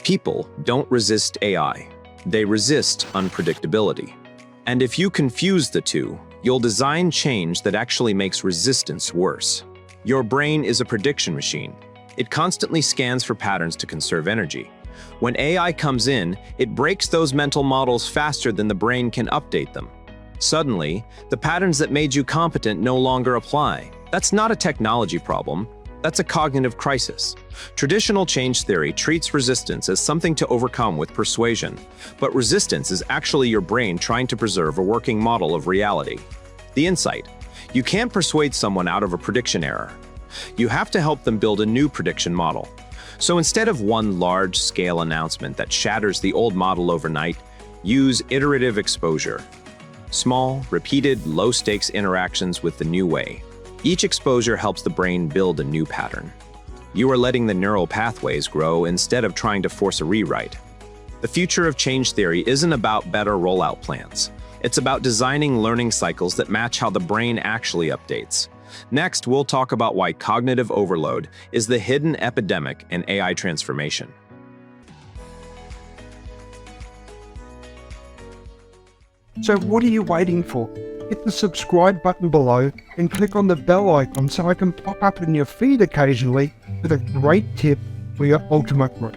People don't resist AI. They resist unpredictability. And if you confuse the two, you'll design change that actually makes resistance worse. Your brain is a prediction machine. It constantly scans for patterns to conserve energy. When AI comes in, it breaks those mental models faster than the brain can update them. Suddenly, the patterns that made you competent no longer apply. That's not a technology problem. That's a cognitive crisis. Traditional change theory treats resistance as something to overcome with persuasion, but resistance is actually your brain trying to preserve a working model of reality. The insight: you can't persuade someone out of a prediction error. You have to help them build a new prediction model. So instead of one large-scale announcement that shatters the old model overnight, use iterative exposure. Small, repeated, low-stakes interactions with the new way. Each exposure helps the brain build a new pattern. You are letting the neural pathways grow instead of trying to force a rewrite. The future of change theory isn't about better rollout plans. It's about designing learning cycles that match how the brain actually updates. Next, we'll talk about why cognitive overload is the hidden epidemic in AI transformation. So what are you waiting for? Hit the subscribe button below and click on the bell icon so I can pop up in your feed occasionally with a great tip for your ultimate growth.